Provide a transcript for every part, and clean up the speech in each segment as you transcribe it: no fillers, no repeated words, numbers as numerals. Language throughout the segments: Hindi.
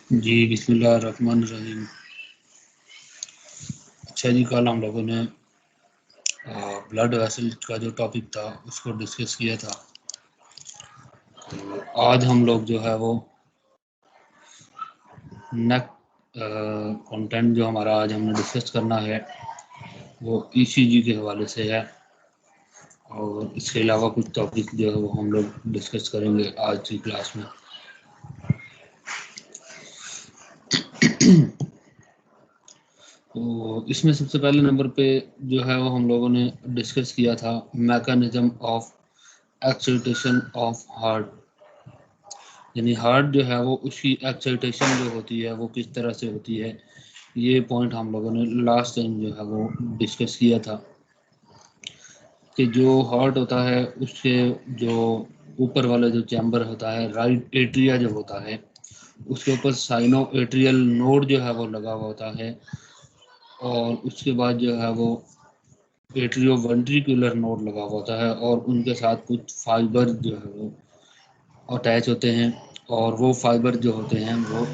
जी बिस्मिल्लाहिर्रहमानिर्रहीम। अच्छा जी, कल हम लोगों ने ब्लड वेसल का जो टॉपिक था उसको डिस्कस किया था। तो आज हम लोग जो है वो नेक्स्ट कंटेंट जो हमारा आज हमने डिस्कस करना है वो ईसीजी के हवाले से है, और इसके अलावा कुछ टॉपिक जो है वो हम लोग डिस्कस करेंगे आज की क्लास में। तो इसमें सबसे पहले नंबर पे जो है वो हम लोगों ने डिस्कस किया था mechanism of excitation of heart, यानी हार्ट जो है वो उसकी एक्साइटेशन जो होती है वो किस तरह से होती है। ये पॉइंट हम लोगों ने लास्ट टाइम जो है वो डिस्कस किया था कि जो हार्ट होता है उसके जो ऊपर वाला जो चैम्बर होता है, राइट एट्रिया जो होता है, उसके ऊपर साइनो एट्रियल नोड जो है वो लगा हुआ होता है, और उसके बाद जो है वो एट्रियो वेंट्रिकुलर नोड लगा हुआ होता है, और उनके साथ कुछ फाइबर जो है वो अटैच होते हैं। और वो फाइबर जो होते हैं वो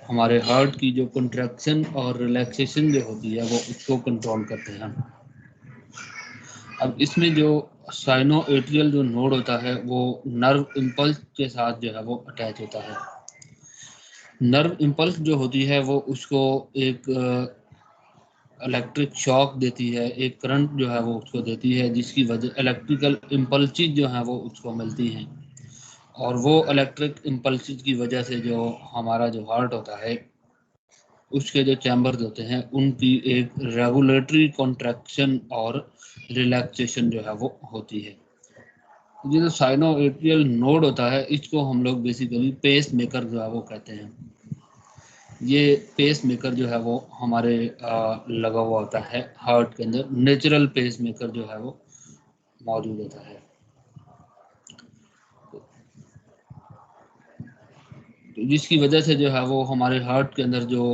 हमारे हार्ट की जो कंट्रैक्शन और रिलैक्सेशन जो होती है वो उसको कंट्रोल करते हैं। अब इसमें जो साइनो एट्रियल जो नोड होता है वो नर्व इम्पल्स के साथ जो है वो अटैच होता है। नर्व इम्पल्स जो होती है वो उसको एक इलेक्ट्रिक शॉक देती है, एक करंट जो है वो उसको देती है, जिसकी वजह इलेक्ट्रिकल इम्पल्सिस जो है वो उसको मिलती हैं। और वो इलेक्ट्रिक इम्पल्सिस की वजह से जो हमारा जो हार्ट होता है उसके जो चैम्बर्स होते हैं उनकी एक रेगुलेटरी कॉन्ट्रैक्शन और रिलैक्सेशन जो है वो होती है। ये जो साइनो एट्रियल नोड होता है इसको हम लोग बेसिकली पेस मेकर जो है वो कहते हैं। ये पेस मेकर जो है वो हमारे लगा हुआ होता है हार्ट के अंदर, नेचुरल पेस मेकर जो है वो मौजूद होता है। तो जिसकी वजह से जो है वो हमारे हार्ट के अंदर जो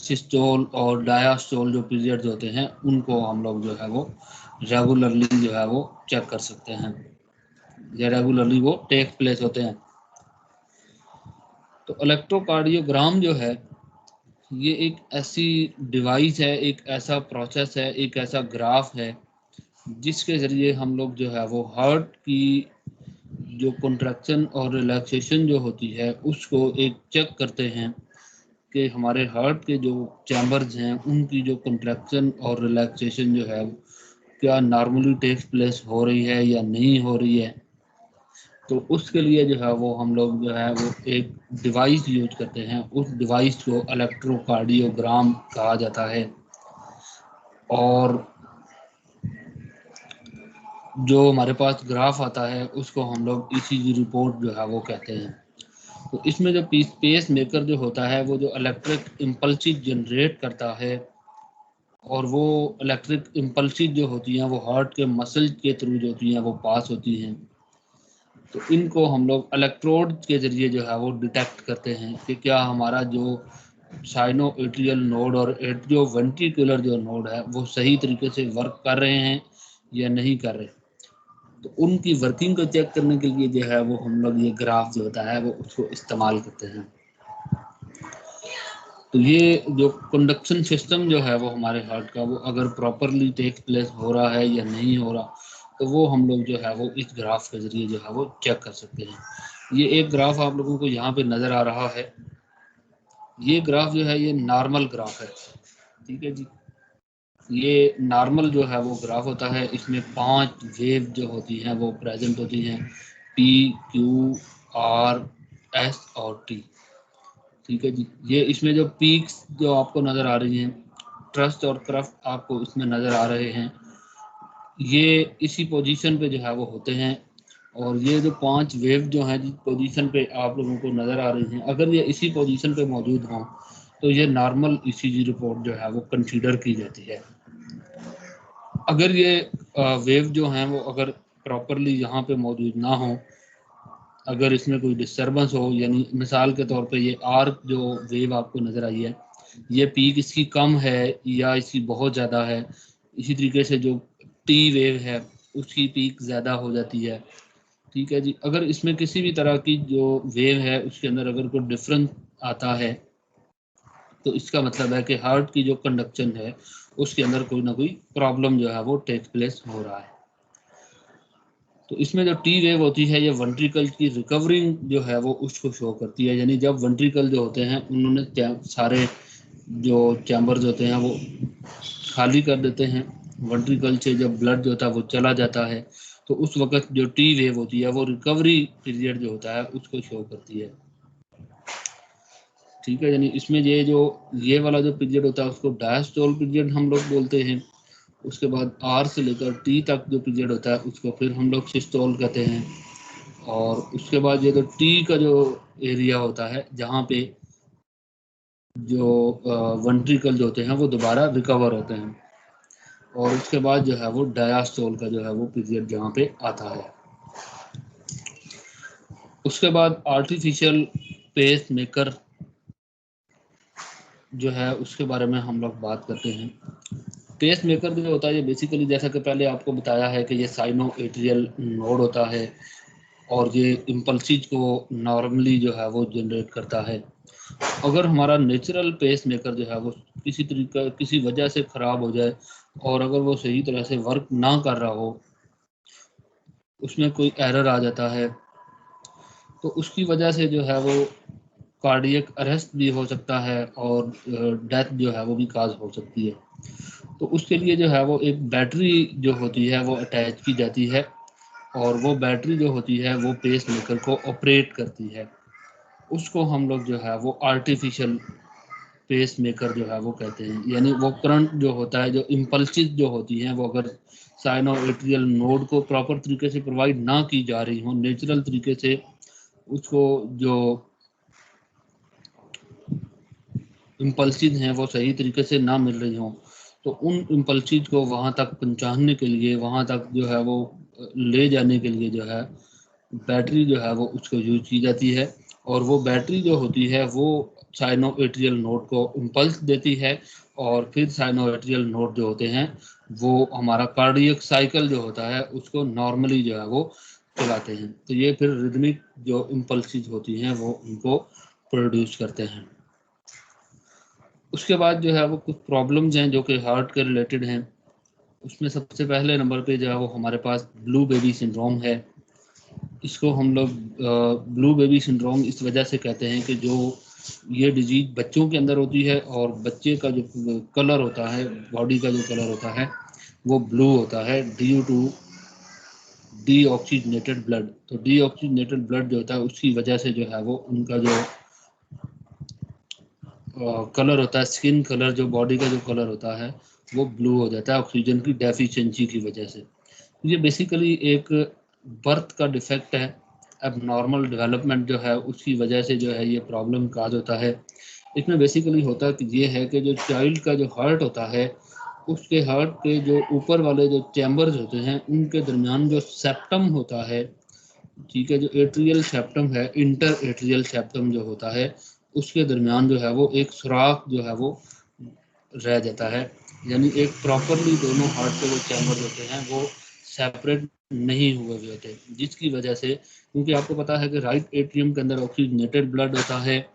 सिस्टोल और डायास्टोल जो पीरियड्स होते हैं उनको हम लोग जो है वो रेगुलरली जो है वो चेक कर सकते हैं, या रेगुलरली वो टेक प्लेस होते हैं। तो इलेक्ट्रोकार्डियोग्राम जो है ये एक ऐसी डिवाइस है, एक ऐसा प्रोसेस है, एक ऐसा ग्राफ है जिसके ज़रिए हम लोग जो है वो हार्ट की जो कंट्रैक्शन और रिलैक्सेशन जो होती है उसको एक चेक करते हैं कि हमारे हार्ट के जो चैम्बर्स हैं उनकी जो कंट्रैक्शन और रिलैक्सेशन जो है क्या नॉर्मली टेक्स प्लेस हो रही है या नहीं हो रही है। तो उसके लिए जो है वो हम लोग जो है वो एक डिवाइस यूज करते हैं, उस डिवाइस को इलेक्ट्रोकार्डियोग्राम कहा जाता है। और जो हमारे पास ग्राफ आता है उसको हम लोग ईसीजी रिपोर्ट जो है वो कहते हैं। तो इसमें जो पेस मेकर जो होता है वो जो इलेक्ट्रिक इम्पल्सिस जनरेट करता है, और वो इलेक्ट्रिक इम्पल्सिस जो होती हैं वो हार्ट के मसल के थ्रू जो होती हैं वो पास होती हैं। तो इनको हम लोग इलेक्ट्रोड के ज़रिए जो है वो डिटेक्ट करते हैं कि क्या हमारा जो साइनो एट्रियल नोड और एट्रियो वेंट्रिकुलर जो नोड है वो सही तरीके से वर्क कर रहे हैं या नहीं कर रहे। तो उनकी वर्किंग को चेक करने के लिए जो है वो हम लोग ये ग्राफ जो होता है वो उसको इस्तेमाल करते हैं। तो ये जो कंडक्शन सिस्टम जो है वो हमारे हार्ट का वो अगर प्रॉपरली टेक प्लेस हो रहा है या नहीं हो रहा, तो वो हम लोग जो है वो इस ग्राफ के ज़रिए जो है वो चेक कर सकते हैं। ये एक ग्राफ आप लोगों को यहाँ पे नज़र आ रहा है, ये ग्राफ जो है ये नॉर्मल ग्राफ है, ठीक है जी। ये नॉर्मल जो है वो ग्राफ होता है, इसमें 5 वेव जो होती हैं वो प्रेजेंट होती हैं, पी क्यू आर एस और टी, ठीक है जी। ये इसमें जो पीक्स जो आपको नज़र आ रही हैं, ट्रस्ट और क्रफ्ट आपको इसमें नज़र आ रहे हैं, ये इसी पोजीशन पे जो है वो होते हैं। और ये जो 5 वेव जो हैं जिस पोजीशन पे आप लोगों को नज़र आ रही हैं, अगर ये इसी पोजीशन पे मौजूद हों तो ये नॉर्मल ईसीजी रिपोर्ट जो है वो कंसीडर की जाती है। अगर ये वेव जो हैं वो अगर प्रॉपरली यहाँ पे मौजूद ना हो, अगर इसमें कोई डिस्टर्बेंस हो, यानी मिसाल के तौर पे ये आर्क जो वेव आपको नज़र आई है, ये पीक इसकी कम है या इसकी बहुत ज़्यादा है, इसी तरीके से जो टी वेव है उसकी पीक ज़्यादा हो जाती है, ठीक है जी। अगर इसमें किसी भी तरह की जो वेव है उसके अंदर अगर कोई डिफरेंस आता है तो इसका मतलब है कि हार्ट की जो कंडक्शन है उसके अंदर कोई ना कोई प्रॉब्लम जो है वो टेक प्लेस हो रहा है। तो इसमें जो टी वेव होती है ये वेंट्रिकल की रिकवरिंग जो है वो उसको शो करती है, यानी जब वेंट्रिकल जो होते हैं उन्होंने सारे जो चैम्बर्स होते हैं वो खाली कर देते हैं, वेंट्रिकल से जब ब्लड जो होता है वो चला जाता है, तो उस वक्त जो टी वेव होती है वो रिकवरी पीरियड जो होता है उसको शो करती है। ठीक है, यानी इसमें ये वाला जो पीरियड होता है उसको डायस्टोल पीरियड हम लोग बोलते हैं। उसके बाद आर से लेकर टी तक जो पीरियड होता है उसको फिर हम लोग सिस्टोल कहते हैं। और उसके बाद ये जो टी का जो एरिया होता है जहाँ पे जो वेंट्रिकल जो होते हैं वो दोबारा रिकवर होते हैं, और उसके बाद जो है वो डायस्टोल का जो है वो पीरियड जहाँ पे आता है। उसके बाद आर्टिफिशियल पेस मेकर जो है उसके बारे में हम लोग बात करते हैं। पेस मेकर जो होता है ये बेसिकली जैसा कि पहले आपको बताया है कि ये साइनो एट्रियल नोड होता है और ये इम्पल्सिज को नॉर्मली जो है वो जनरेट करता है। अगर हमारा नेचुरल पेस मेकर जो है वो किसी वजह से ख़राब हो जाए और अगर वो सही तरह से वर्क ना कर रहा हो, उसमें कोई एरर आ जाता है, तो उसकी वजह से जो है वो कार्डियक अरेस्ट भी हो सकता है और डेथ जो है वो भी काज हो सकती है। तो उसके लिए जो है वो एक बैटरी जो होती है वो अटैच की जाती है, और वो बैटरी जो होती है वो पेस मेकर को ऑपरेट करती है। उसको हम लोग जो है वो आर्टिफिशियल पेस मेकर जो है वो कहते हैं। यानी वो करंट जो होता है, जो इम्पल्सिस जो होती हैं, वो अगर साइनोएट्रियल नोड को प्रॉपर तरीके से प्रोवाइड ना की जा रही हो, नेचुरल तरीके से उसको जो इम्पल्सिस हैं वो सही तरीके से ना मिल रही हों, तो उन इम्पल्सिस को वहाँ तक पहुँचाने के लिए, वहाँ तक जो है वो ले जाने के लिए जो है बैटरी जो है वो उसको यूज की जाती है। और वो बैटरी जो होती है वो साइनोएट्रियल नोड को इम्पल्स देती है, और फिर साइनोएट्रियल नोड जो होते हैं वो हमारा कार्डियक साइकिल जो होता है उसको नॉर्मली जो है वो चलाते हैं। तो ये फिर रिदमिक जो इम्पल्सिस होती हैं वो उनको प्रोड्यूस करते हैं। उसके बाद जो है वो कुछ प्रॉब्लम्स हैं जो कि हार्ट के रिलेटेड हैं। उसमें सबसे पहले नंबर पे जो है वो हमारे पास ब्लू बेबी सिंड्रोम है। इसको हम लोग ब्लू बेबी सिंड्रोम इस वजह से कहते हैं कि जो ये डिजीज बच्चों के अंदर होती है और बच्चे का जो कलर होता है, बॉडी का जो कलर होता है वो ब्लू होता है ड्यू टू डीऑक्सीजनेटेड ब्लड। तो डीऑक्सीजनेटेड ब्लड जो होता है उसकी वजह से जो है वो उनका जो कलर होता है, स्किन कलर, जो बॉडी का जो कलर होता है वो ब्लू हो जाता है ऑक्सीजन की डेफिशिएंसी की वजह से। ये बेसिकली एक बर्थ का डिफेक्ट है, अब नॉर्मल डेवलपमेंट जो है उसकी वजह से जो है ये प्रॉब्लम काज होता है। इसमें बेसिकली होता कि ये है कि जो चाइल्ड का जो हार्ट होता है उसके हार्ट के जो ऊपर वाले जो चैम्बर्स होते हैं उनके दरमियान जो सेप्टम होता है, ठीक है, जो एट्रियल सेप्टम है, इंटर एट्रियल सेप्टम जो होता है उसके दरमियान जो है वो एक सुराख जो है वो रह जाता है। यानी एक प्रॉपरली दोनों हार्ट के जो चैम्बर होते हैं वो सेपरेट नहीं हुए हुए होते, जिसकी वजह से, क्योंकि आपको पता है कि राइट एट्रियम के अंदर ऑक्सीजनेटेड ब्लड होता है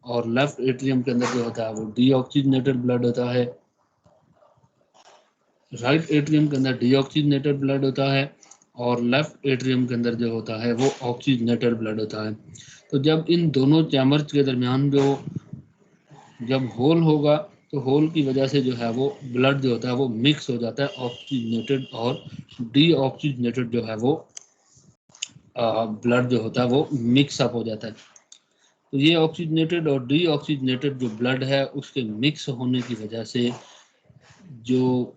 और लेफ्ट एट्रियम के अंदर जो होता है वो डीऑक्सीजनेटेड ब्लड होता है। राइट एट्रियम के अंदर डीऑक्सीजनेटेड ब्लड होता है और लेफ्ट एट्रियम के अंदर जो होता है वो ऑक्सीजनेटेड ब्लड होता है। तो जब इन दोनों चैम्बर्स के दरमियान जब होल होगा तो होल की वजह से जो है वो ब्लड जो होता है वो मिक्स हो जाता है, ऑक्सीजनेटेड और डीऑक्सीजनेटेड जो है वो ब्लड जो होता है वो मिक्स अप हो जाता है। तो ये ऑक्सीजनेटेड और डीऑक्सीजनेटेड जो ब्लड है उसके मिक्स होने की वजह से जो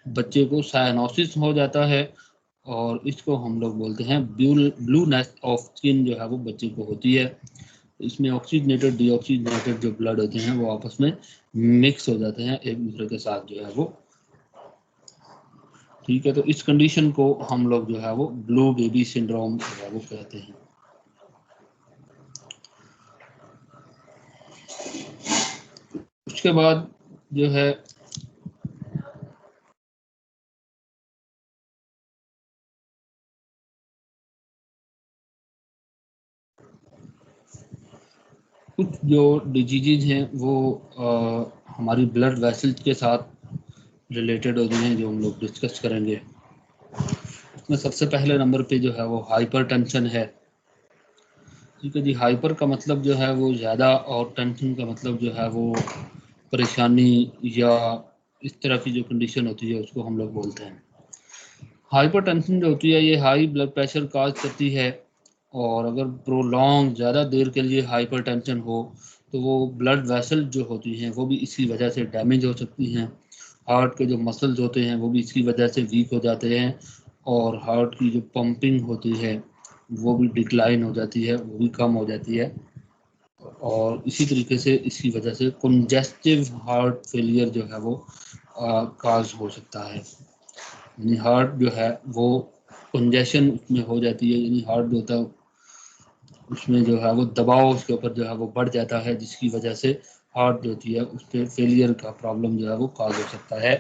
बच्चे को साइनोसिस हो जाता है, और इसको हम लोग बोलते हैं ब्लूनेस ऑफ स्किन जो है वो बच्चे को होती है। इसमें ऑक्सीजनेटेड डीऑक्सीजनेटेड जो ब्लड होते हैं वो आपस में मिक्स हो जाते हैं एक दूसरे के साथ जो है वो। ठीक है, तो इस कंडीशन को हम लोग जो है वो ब्लू बेबी सिंड्रोम जो है वो कहते हैं। उसके बाद जो है कुछ जो डिजीज हैं वो हमारी ब्लड वेसल्स के साथ रिलेटेड होती हैं, जो हम लोग डिस्कस करेंगे। इसमें सबसे पहले नंबर पे जो है वो हाइपरटेंशन है। ठीक है जी, हाइपर का मतलब जो है वो ज़्यादा, और टेंशन का मतलब जो है वो परेशानी या इस तरह की जो कंडीशन होती है उसको हम लोग बोलते हैं। हाइपरटेंशन जो होती है ये हाई ब्लड प्रेशर काज करती है, और अगर प्रोलॉन्ग ज़्यादा देर के लिए हाइपरटेंशन हो तो वो ब्लड वेसल जो होती हैं वो भी इसी वजह से डैमेज हो सकती हैं। हार्ट के जो मसल्स होते हैं वो भी इसकी वजह से वीक हो जाते हैं, और हार्ट की जो पंपिंग होती है वो भी डिक्लाइन हो जाती है, वो भी कम हो जाती है। और इसी तरीके से इसकी वजह से कंजेस्टिव हार्ट फेलियर जो है वो काज हो सकता है। यानी हार्ट जो है वो कंजेशन उसमें हो जाती है, यानी हार्ट जो होता है उसमें जो है वो दबाव उसके ऊपर जो है वो बढ़ जाता है, जिसकी वजह से हार्ट जो होती है उस पर फेलियर का प्रॉब्लम जो है वो काज हो सकता है।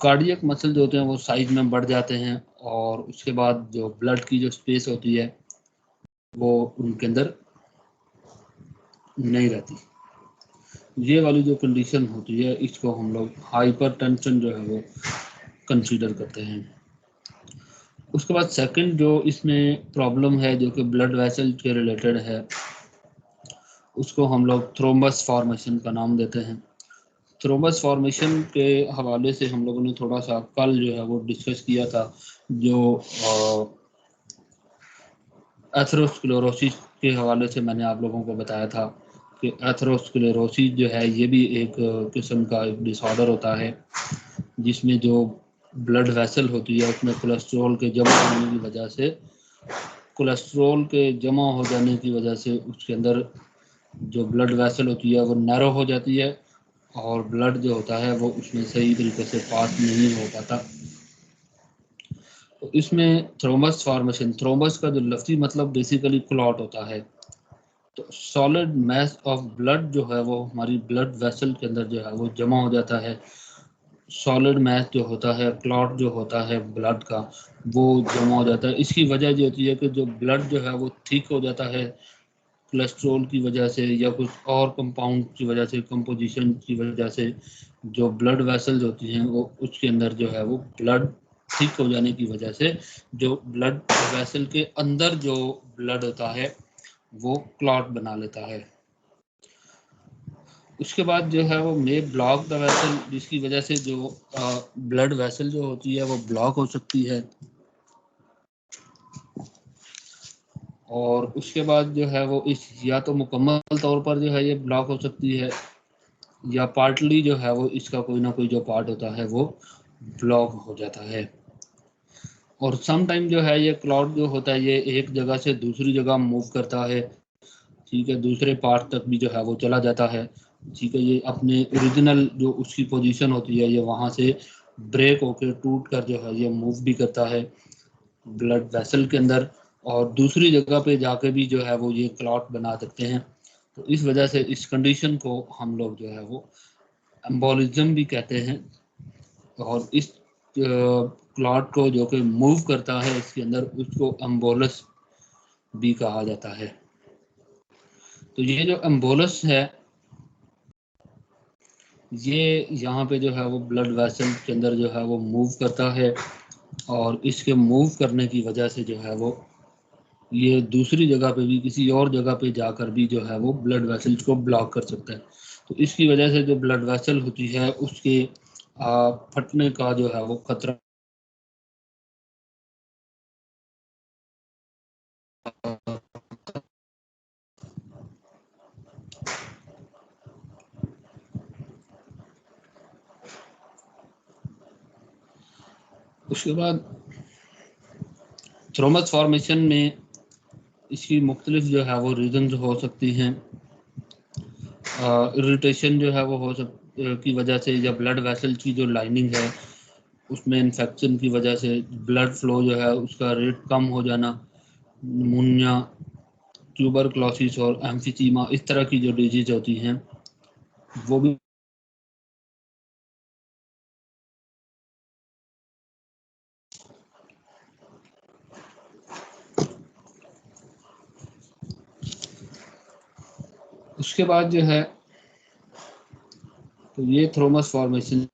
कार्डियक मसल जो होते हैं वो साइज में बढ़ जाते हैं, और उसके बाद जो ब्लड की जो स्पेस होती है वो उनके अंदर नहीं रहती। ये वाली जो कंडीशन होती है इसको हम लोग हाइपरटेंशन जो है वो कंसीडर करते हैं। उसके बाद सेकंड जो इसमें प्रॉब्लम है जो कि ब्लड वेसल के रिलेटेड है, उसको हम लोग थ्रोम्बस फॉर्मेशन का नाम देते हैं। थ्रोम्बस फॉर्मेशन के हवाले से हम लोगों ने थोड़ा सा कल जो है वो डिस्कस किया था, जो एथेरोस्क्लेरोसिस के हवाले से मैंने आप लोगों को बताया था कि एथेरोस्क्लेरोसिस जो है ये भी एक किस्म का एक डिसऑर्डर होता है, जिसमें जो ब्लड वेसल होती है उसमें कोलेस्ट्रॉल के जमा होने की वजह से, उसके अंदर जो ब्लड वेसल होती है वो नैरो हो जाती है, और ब्लड जो होता है वो उसमें सही तरीके से पास नहीं हो पाता। तो इसमें थ्रोम्बस फॉर्मेशन, थ्रोम्बस का जो लफ्जी मतलब बेसिकली क्लॉट होता है। तो सॉलिड मैस ऑफ ब्लड जो है वो हमारी ब्लड वेसल के अंदर जो है वो जमा हो जाता है। सॉलिड मैस जो होता है, क्लॉट जो होता है ब्लड का, वो जमा हो जाता है। इसकी वजह जो होती है कि जो ब्लड जो है वो थिक हो जाता है कोलेस्ट्रॉल की वजह से या कुछ और कंपाउंड की वजह से, कंपोजिशन की वजह से। जो ब्लड वेसल्स होती हैं वो उसके अंदर जो है वो ब्लड थिक हो जाने की वजह से जो ब्लड वेसल के अंदर जो ब्लड होता है वो क्लॉट बना लेता है। उसके बाद जो है वो मे ब्लॉक द वेसल, जिसकी वजह से जो ब्लड वेसल जो होती है वो ब्लॉक हो सकती है। और उसके बाद जो है वो इस या तो मुकम्मल तौर पर जो है ये ब्लॉक हो सकती है, या पार्टली जो है वो इसका कोई ना कोई जो पार्ट होता है वो ब्लॉक हो जाता है। और सम टाइम जो है ये क्लॉट जो होता है ये एक जगह से दूसरी जगह मूव करता है। ठीक है, दूसरे पार्ट तक भी जो है वो चला जाता है। ठीक है, ये अपने ओरिजिनल जो उसकी पोजीशन होती है ये वहाँ से ब्रेक होकर टूट कर जो है ये मूव भी करता है ब्लड वेसल के अंदर, और दूसरी जगह पे जाके भी जो है वो ये क्लॉट बना सकते हैं। तो इस वजह से इस कंडीशन को हम लोग जो है वो एम्बोलिज्म भी कहते हैं। और इस क्लॉट को जो कि मूव करता है इसके अंदर, उसको एम्बोलस भी कहा जाता है। तो ये जो एम्बोलस है ये यहाँ पे जो है वो ब्लड वेसल के अंदर जो है वो मूव करता है, और इसके मूव करने की वजह से जो है वो ये दूसरी जगह पे भी, किसी और जगह पे जाकर भी जो है वो ब्लड वेसल्स को ब्लॉक कर सकता है। तो इसकी वजह से जो ब्लड वेसल होती है उसके फटने का जो है वो खतरा। उसके बाद थ्रोम्बस फॉर्मेशन में इसकी मुख्तलिफ जो है वो रीजन हो सकती हैं। इरिटेशन जो है वो हो की वजह से, या ब्लड वेसल की जो लाइनिंग है उसमें इन्फेक्शन की वजह से ब्लड फ्लो जो है उसका रेट कम हो जाना, निमोनिया, ट्यूबरक्लोसिस और एम्फीसीमा, इस तरह की जो डिजीज होती हैं वो भी। उसके बाद जो है तो ये थ्रोमस फॉर्मेशन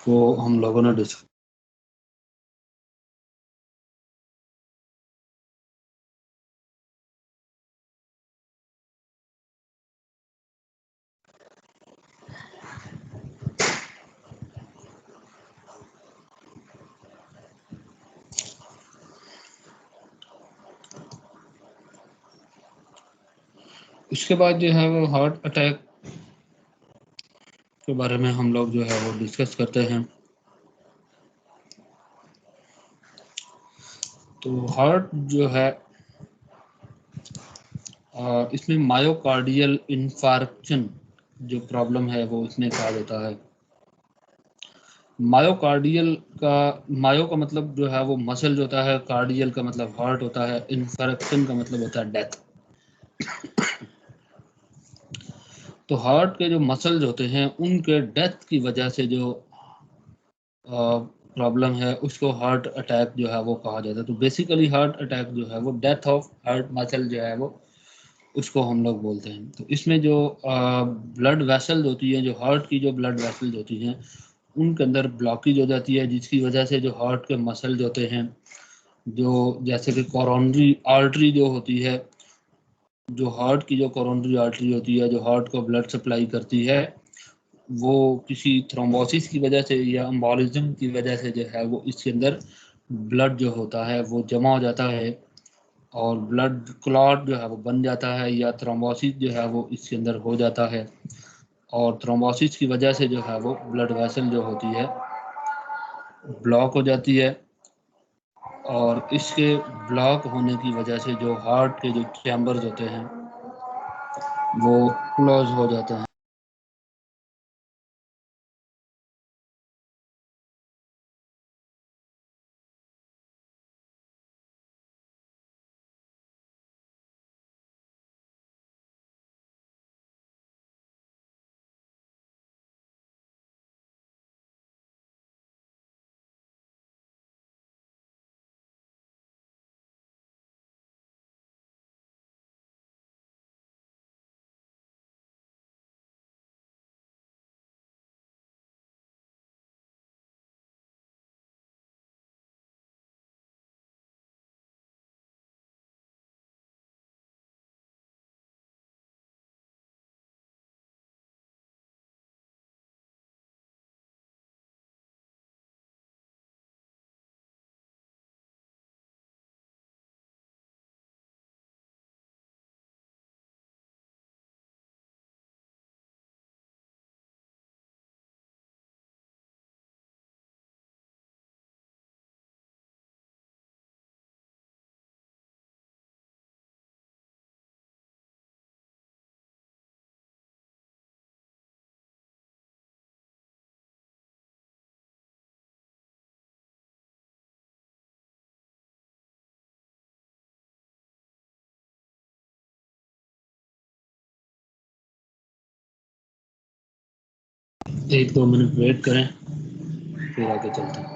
को हम लोगों ने डिस्कस। उसके बाद जो है वो हार्ट अटैक के बारे में हम लोग जो है वो डिस्कस करते हैं। तो हार्ट जो है इसमें मायोकार्डियल इन्फार्क्शन जो प्रॉब्लम है वो इसमें कहा जाता है। मायोकार्डियल का, मायो का मतलब जो है वो मसल जो होता है, कार्डियल का मतलब हार्ट होता है, इन्फार्क्शन का मतलब होता है डेथ। तो हार्ट के जो मसल्स होते हैं उनके डेथ की वजह से जो प्रॉब्लम है उसको हार्ट अटैक जो है वो कहा जाता है। तो बेसिकली हार्ट अटैक जो है वो डेथ ऑफ हार्ट मसल जो है वो उसको हम लोग बोलते हैं। तो इसमें जो ब्लड वेसल्स होती है, जो हार्ट की जो ब्लड वेसल्स होती हैं उनके अंदर ब्लॉकेज हो जाती है, जिसकी वजह से जो हार्ट के मसल्स होते हैं, जो जैसे कि कोरोनरी आर्टरी जो होती है, जो हार्ट की जो कोरोनरी आर्टरी होती है जो हार्ट को ब्लड सप्लाई करती है, वो किसी थ्रोम्बोसिस की वजह से या एम्बोलिज्म की वजह से जो है वो इसके अंदर ब्लड जो होता है वो जमा हो जाता है और ब्लड क्लॉट जो है वो बन जाता है, या थ्रोम्बोसिस जो है वो इसके अंदर हो जाता है। और थ्रोम्बोसिस की वजह से जो है वो ब्लड वेसल जो होती है ब्लॉक हो जाती है, और इसके ब्लॉक होने की वजह से जो हार्ट के जो चैम्बर्स होते हैं वो क्लोज हो जाते हैं। एक दो मिनट वेट करें फिर आगे चलते हैं।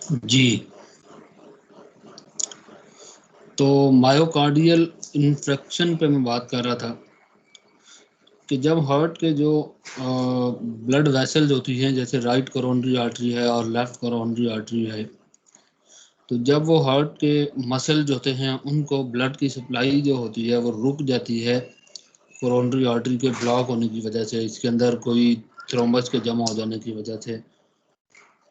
जी, तो मायोकार्डियल इन्फेक्शन पे मैं बात कर रहा था कि जब हार्ट के जो ब्लड वेसल्स होती हैं, जैसे राइट कोरोनरी आर्टरी है और लेफ्ट कोरोनरी आर्टरी है, तो जब वो हार्ट के मसल्स होते हैं उनको ब्लड की सप्लाई जो होती है वो रुक जाती है कोरोनरी आर्टरी के ब्लॉक होने की वजह से, इसके अंदर कोई थ्रोम्बस के जमा हो जाने की वजह से,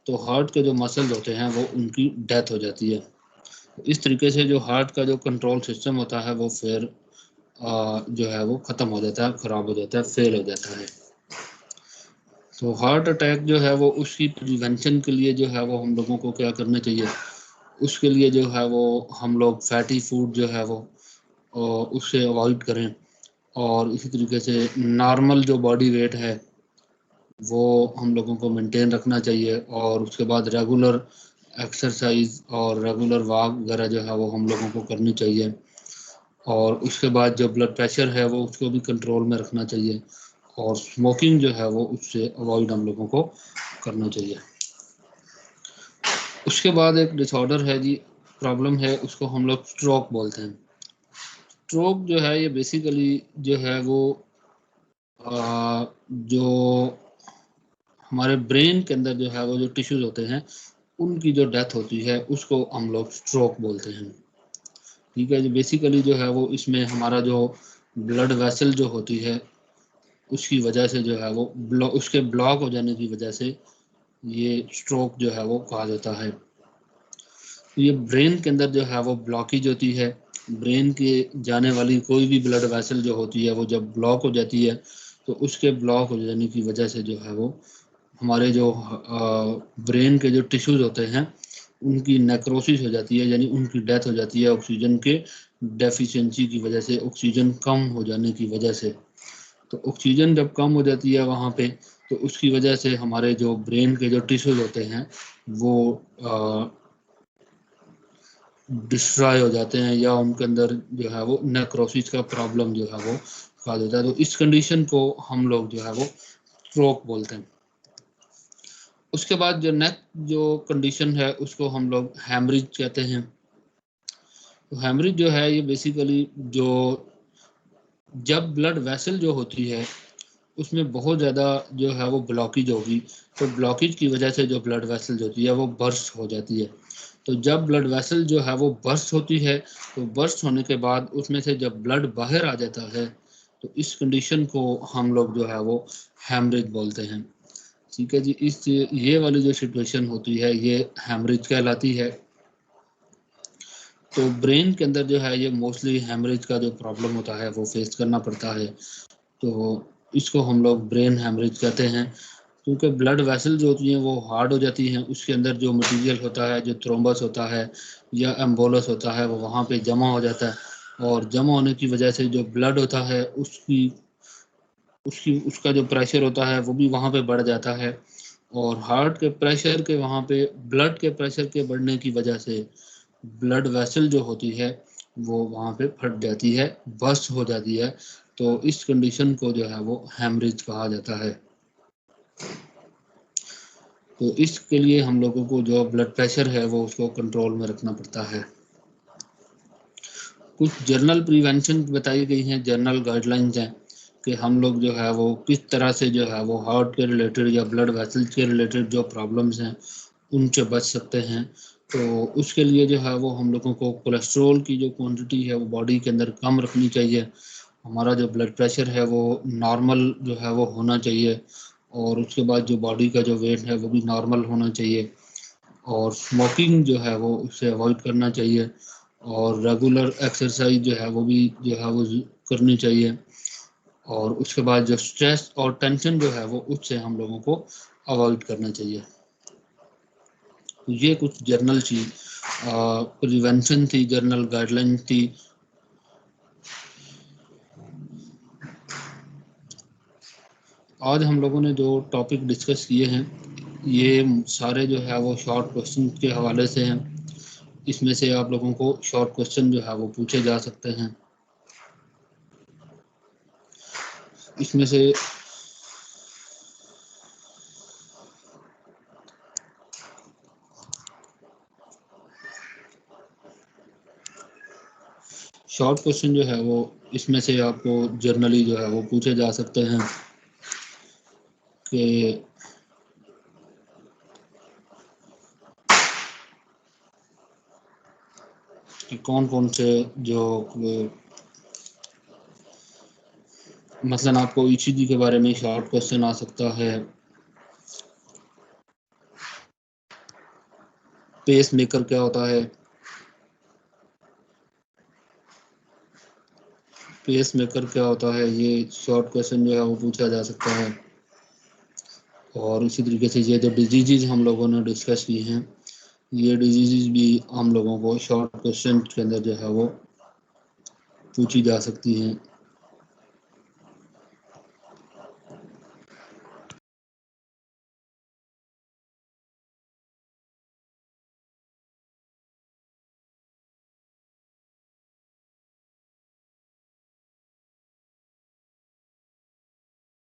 तो हार्ट के जो मसल्स होते हैं वो उनकी डेथ हो जाती है। इस तरीके से जो हार्ट का जो कंट्रोल सिस्टम होता है वो फिर जो है वो ख़त्म हो जाता है, ख़राब हो जाता है, फेल हो जाता है। तो हार्ट अटैक जो है वो उसकी प्रिवेंशन के लिए जो है वो हम लोगों को क्या करना चाहिए, उसके लिए जो है वो हम लोग फैटी फूड जो है वो उससे अवॉइड करें, और इसी तरीके से नॉर्मल जो बॉडी वेट है वो हम लोगों को मेंटेन रखना चाहिए, और उसके बाद रेगुलर एक्सरसाइज और रेगुलर वॉक वगैरह जो है वो हम लोगों को करनी चाहिए, और उसके बाद जो ब्लड प्रेशर है वो उसको भी कंट्रोल में रखना चाहिए, और स्मोकिंग जो है वो उससे अवॉइड हम लोगों को करना चाहिए। उसके बाद एक डिसऑर्डर है जी, प्रॉब्लम है, उसको हम लोग स्ट्रोक बोलते हैं। स्ट्रोक जो है ये बेसिकली जो है वो जो हमारे ब्रेन के अंदर जो है वो जो टिश्यूज होते हैं उनकी जो डेथ होती है उसको हम लोग स्ट्रोक बोलते हैं। ठीक है जी, बेसिकली जो है वो इसमें हमारा जो ब्लड वेसल जो होती है उसकी वजह से जो है वो उसके ब्लॉक हो जाने की वजह से ये स्ट्रोक जो है वो कहा जाता है। ये ब्रेन के अंदर जो है वो ब्लॉकेज होती है, ब्रेन के जाने वाली कोई भी ब्लड वेसल जो होती है वो जब ब्लॉक हो जाती है तो उसके ब्लॉक हो जाने की वजह से जो है वो हमारे जो ब्रेन के जो टिश्यूज होते हैं उनकी नेक्रोसिस हो जाती है, यानी उनकी डेथ हो जाती है ऑक्सीजन के डेफिशिएंसी की वजह से, ऑक्सीजन कम हो जाने की वजह से। तो ऑक्सीजन जब कम हो जाती है वहाँ पे, तो उसकी वजह से हमारे जो ब्रेन के जो टिश्यूज होते हैं वो डिस्ट्रॉय हो जाते हैं, या उनके अंदर जो है वो नेक्रोसिस का प्रॉब्लम जो है वो खा देता है। तो इस कंडीशन को हम लोग जो है वो स्ट्रोक बोलते हैं। उसके बाद जो नेक्स्ट जो कंडीशन है उसको हम लोग हैमरिज कहते हैं। तो हैमरिज जो है ये बेसिकली जो जब ब्लड वेसल जो होती है उसमें बहुत ज़्यादा जो है वो ब्लॉकेज होगी, तो ब्लॉकेज की वजह से जो ब्लड वेसल होती है वो बर्स्ट हो जाती है। तो जब ब्लड वेसल जो है वो बर्स्ट होती है, तो बर्स्ट होने के बाद उसमें से जब ब्लड बाहर आ जाता है, तो इस कंडीशन को हम लोग जो है वो हैमरेज बोलते हैं। ठीक है जी, इस ये वाली जो सिचुएशन होती है ये हैमरेज कहलाती है। तो ब्रेन के अंदर जो है ये मोस्टली हैमरेज का जो प्रॉब्लम होता है वो फेस करना पड़ता है। तो इसको हम लोग ब्रेन हैमरेज कहते हैं, क्योंकि ब्लड वेसल जो होती हैं वो हार्ड हो जाती हैं, उसके अंदर जो मटेरियल होता है, जो थ्रोम्बस होता है या एम्बोलस होता है, वो वहाँ पे जमा हो जाता है, और जमा होने की वजह से जो ब्लड होता है उसकी उसकी उसका जो प्रेशर होता है वो भी वहाँ पे बढ़ जाता है, और हार्ट के प्रेशर के वहाँ पे ब्लड के प्रेशर के बढ़ने की वजह से ब्लड वेसल जो होती है वो वहाँ पे फट जाती है, बर्स्ट हो जाती है। तो इस कंडीशन को जो है वो हैमरेज कहा जाता है। तो इसके लिए हम लोगों को जो ब्लड प्रेशर है वो उसको कंट्रोल में रखना पड़ता है। कुछ जर्नल प्रिवेंशन बताई गई हैं, जर्नल गाइडलाइंस हैं कि हम लोग जो है वो किस तरह से जो है वो हार्ट के रिलेटेड या ब्लड वेसल्स के रिलेटेड जो प्रॉब्लम्स हैं उनसे बच सकते हैं। तो उसके लिए जो है वो हम लोगों को कोलेस्ट्रॉल की जो क्वांटिटी है वो बॉडी के अंदर कम रखनी चाहिए, हमारा जो ब्लड प्रेशर है वो नॉर्मल जो है वो होना चाहिए, और उसके बाद जो बॉडी का जो वेट है वो भी नॉर्मल होना चाहिए, और स्मोकिंग जो है वो उससे अवॉइड करना चाहिए, और रेगुलर एक्सरसाइज जो है वो भी जो है वो करनी चाहिए, और उसके बाद जो स्ट्रेस और टेंशन जो है वो उससे हम लोगों को अवॉइड करना चाहिए। तो ये कुछ जर्नल चीज प्रिवेंशन थी, जर्नल गाइडलाइन थी। आज हम लोगों ने जो टॉपिक डिस्कस किए हैं ये सारे जो है वो शॉर्ट क्वेश्चन के हवाले से हैं। इसमें से आप लोगों को शॉर्ट क्वेश्चन जो है वो पूछे जा सकते हैं। इसमें से शॉर्ट क्वेश्चन जो है वो इसमें से आपको जर्नली जो है वो पूछे जा सकते हैं कि कौन कौन से जो मसलन आपको ईसीजी के बारे में शॉर्ट क्वेश्चन आ सकता है, पेस मेकर क्या होता है, पेस मेकर क्या होता है, ये शॉर्ट क्वेश्चन जो है वो पूछा जा सकता है। और इसी तरीके से ये जो डिजीज़ हम लोगों ने डिस्कस की हैं, ये डिजीज़ भी हम लोगों को शॉर्ट क्वेश्चन के अंदर जो है वो पूछी जा सकती हैं।